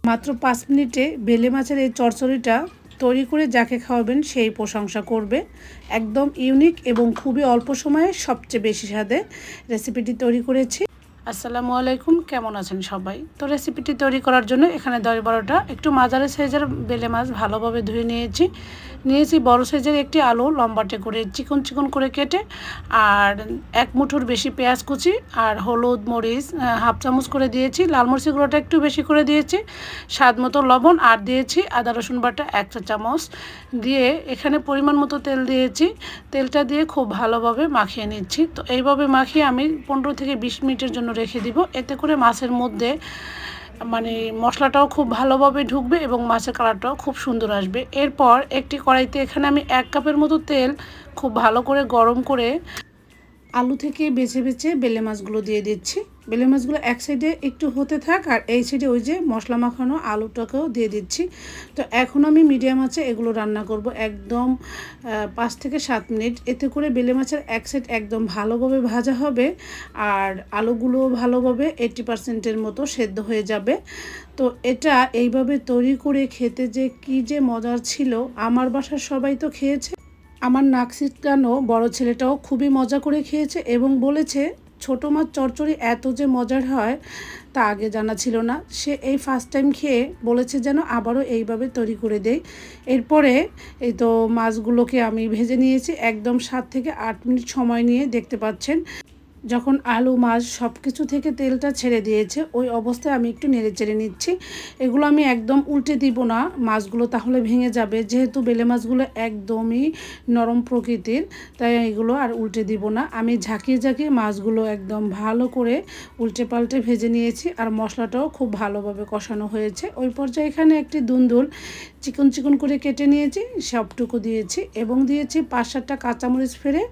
মাত্র 5 মিনিটে বেলে মাছের এই চচ্চড়িটা তৈরি করে যাকে খাওয়াবেন সেই প্রশংসা করবে। একদম ইউনিক এবং খুবই অল্প সময়ে সবচেয়ে বেশি স্বাদে রেসিপিটি তৈরি করেছি। আসসালামু আলাইকুম, কেমন আছেন সবাই? তো রেসিপিটি তৈরি করার জন্য এখানে 10-12টা একটু মাঝারি সাইজের বেলে মাছ ভালোভাবে ধুয়ে নিয়েছি বড় সাইজের একটি আলু লম্বাটে করে চিকন চিকন করে কেটে, আর 1 মুঠোর বেশি পেঁয়াজ কুচি, আর হলুদ মরিচ হাফ চামচ করে দিয়েছি, লাল মরিচের গুঁড়োটা একটু বেশি করে দিয়েছি, স্বাদ মতো লবণ, আর দিয়েছি আদা রসুন বাটা 1 চা চামচ দিয়ে এখানে পরিমাণ মতো তেল দিয়েছি। তেলটা দিয়ে খুব ভালোভাবে মাখিয়ে নিচ্ছি। তো এইভাবে মাখিয়ে আমি 15 থেকে 20 মিনিটের জন্য রেখে দিব। এতে করে মাছের মধ্যে মশলাটাও খুব ভালোভাবে ঢুকবে এবং মাছের কালারটাও খুব সুন্দর আসবে। এরপর একটি কড়াইতে এখানে আমি 1 কাপের মতো তেল খুব ভালো করে গরম করে আলু থেকে বেছে বেছে বেলে মাছগুলো দিয়ে দিচ্ছি। বেলে মাছগুলো এক সাইডে একটু হতে থাক, আর এই সাইডে ওই যে মশলা মাখানো আলুটাকেও দিয়ে দিচ্ছি। তো এখন আমি মিডিয়াম আঁচে এগুলো রান্না করব একদম 5 থেকে 7 মিনিট। এতে করে বেলে মাছের এক সাইড একদম ভালোভাবে ভাজা হবে, আর আলুগুলো ভালোভাবে 80%-এর মতো সেদ্ধ হয়ে যাবে। তো এটা এইভাবে তৈরি করে খেতে যে কী যে মজার ছিল, আমার বাসার সবাই তো খেয়েছে। আমার নাক ছিটকানো বড় ছেলেটাও খুবই মজা করে খেয়েছে এবং বলেছে ছোটো মাছ চচ্চড়ি এত যে মজার হয় তা আগে জানা ছিল না। সে এই ফার্স্ট টাইম খেয়ে বলেছে যেন আবারও এইভাবে তৈরি করে দেই। এরপরে এই তো মাছগুলোকে আমি ভেজে নিয়েছি একদম 7 থেকে 8 মিনিট সময় নিয়ে। দেখতে পাচ্ছেন যখন আলু মাছ সব কিছু থেকে তেলটা ছেড়ে দিয়েছে ওই অবস্থায় আমি একটু নেড়ে চেড়ে নিচ্ছি। এগুলো আমি একদম উল্টে দিব না, মাছগুলো তাহলে ভেঙে যাবে, যেহেতু বেলে মাছগুলো একদমই নরম প্রকৃতির, তাই এগুলো আর উল্টে দিব না। আমি ঝাঁকিয়ে ঝাঁকিয়ে মাছগুলো একদম ভালো করে উল্টে পাল্টে ভেজে নিয়েছি, আর মশলাটাও খুব ভালোভাবে কষানো হয়েছে। ওই পর্যায়ে এখানে একটি দুন্দুল চিকন চিকন করে কেটে নিয়েছি, সবটুকু দিয়েছি এবং দিয়েছি 5-7টা কাঁচামরিচ ফেড়ে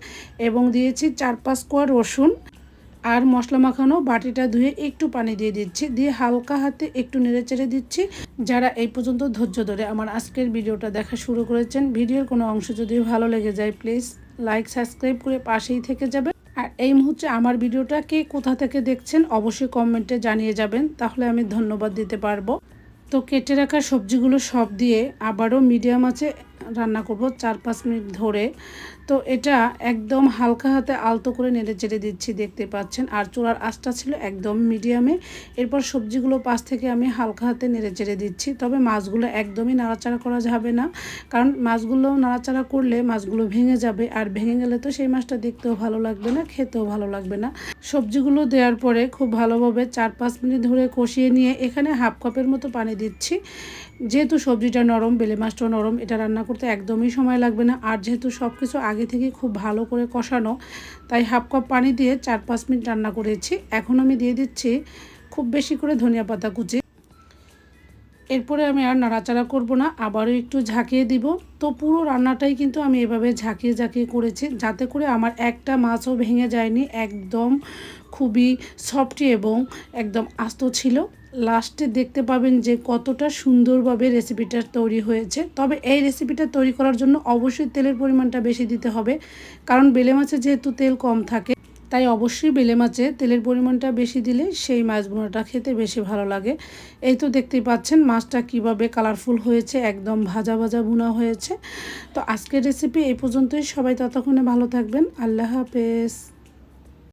এবং দিয়েছি 4-5 কোয়া রসুন, আর মশলা মাখানো বাটিটা ধুয়ে একটু পানি দিয়ে দিচ্ছি, দিয়ে হালকা হাতে একটু নেড়ে চেড়ে দিচ্ছি। যারা এই পর্যন্ত ধৈর্য ধরে আমার আজকের ভিডিওটা দেখা শুরু করেছেন, ভিডিওর কোনো অংশ যদি ভালো লেগে যায় প্লিজ লাইক সাবস্ক্রাইব করে পাশেই থেকে যাবেন। আর এই মুহূর্তে আমার ভিডিওটা কে কোথা থেকে দেখছেন অবশ্যই কমেন্টে জানিয়ে যাবেন, তাহলে আমি ধন্যবাদ দিতে পারবো। তো কেটে রাখা সবজিগুলো সব দিয়ে আবারও মিডিয়াম আঁচে রান্না করব 4-5 মিনিট ধরে। তো এটা একদম হালকা হাতে আলতো করে নেড়ে চেড়ে দিচ্ছি, দেখতে পাচ্ছেন, আর চুলার আঁচটা ছিল একদম মিডিয়ামে। এরপর সবজিগুলো পাশ থেকে আমি হালকা হাতে নেড়ে চেড়ে দিচ্ছি। তবে মাছগুলো একদমই নাড়াচাড়া করা যাবে না, কারণ মাছগুলো নাড়াচাড়া করলে মাছগুলো ভেঙে যাবে, আর ভেঙে গেলে তো সেই মাছটা দেখতেও ভালো লাগবে না, খেতেও ভালো লাগবে না। সবজিগুলো দেওয়ার পরে খুব ভালোভাবে 4-5 মিনিট ধরে কষিয়ে নিয়ে এখানে হাফ কাপের মতো পানি দিচ্ছি। যেহেতু সবজিটা নরম, বেলে মাছটাও নরম, এটা রান্না করতে একদমই সময় লাগবে না, আর যেহেতু সব কিছু আগে থেকে খুব ভালো করে কষানো, তাই হাফ কাপ পানি দিয়ে 4-5 মিনিট রান্না করেছি। এখন আমি দিয়ে দিচ্ছি খুব বেশি করে ধনিয়া পাতা কুচি। এরপরে আমি আর নাড়াচাড়া করব না, আবারও একটু ঝাঁকিয়ে দিব। তো পুরো রান্নাটাই কিন্তু আমি এভাবে ঝাঁকিয়ে ঝাঁকিয়ে করেছি, যাতে করে আমার একটা মাছও ভেঙে যায়নি, একদম খুবই সফটি এবং একদম আস্ত ছিল। লাস্টে দেখতে পাবেন যে কতটা সুন্দরভাবে রেসিপিটা তৈরি হয়েছে। তবে এই রেসিপিটা তৈরি করার জন্য অবশ্যই তেলের পরিমাণটা বেশি দিতে হবে, কারণ বেলে মাছে যেহেতু তেল কম থাকে, তাই অবশ্যই বেলে মাছে তেলের পরিমাণটা বেশি দিলে সেই মাছ ভুনাটা খেতে বেশি ভালো লাগে। এই তো দেখতেই পাচ্ছেন মাছটা কিভাবে কালারফুল হয়েছে, একদম ভাজা ভাজা ভুনা হয়েছে। তো আজকের রেসিপি এই পর্যন্তই। সবাই ততক্ষণে ভালো থাকবেন। আল্লাহ হাফেজ।